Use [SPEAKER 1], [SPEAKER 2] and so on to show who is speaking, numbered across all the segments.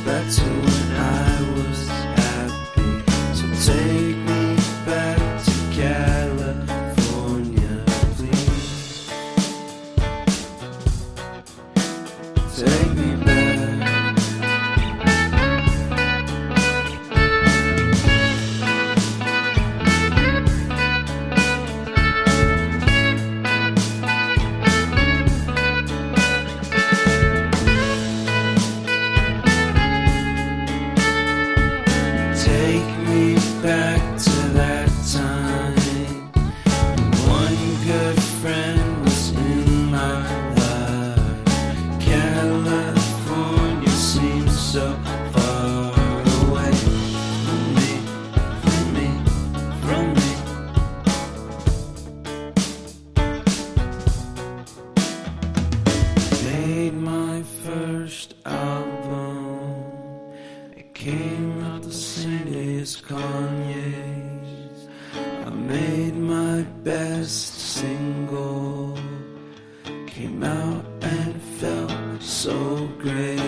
[SPEAKER 1] back to when I was happy. So take me back to California, please. Take me back. Take me back to that time. One good friend was in my life. California seems so far away from me, from me, from me. Made my first album. It came out the same day as Kanye's. I made my best single. Came out and felt so great.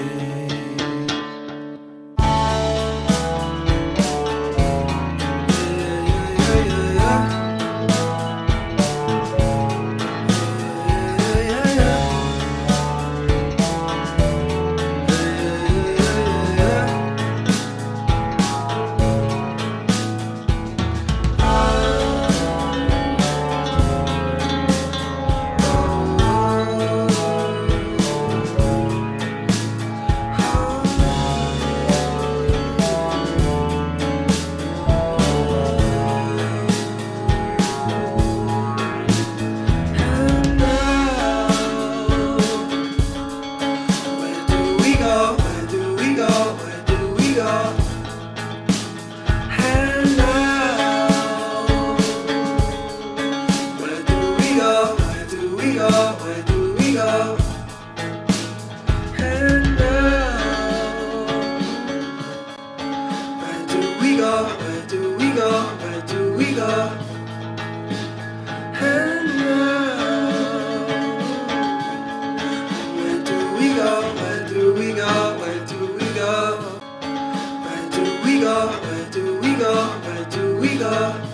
[SPEAKER 1] Where do we go? And now, where do we go? Where do we go? Where do we go? And now, where do we go? Where do we go? Where do we go? Where do we go? Where do we go? Where do we go?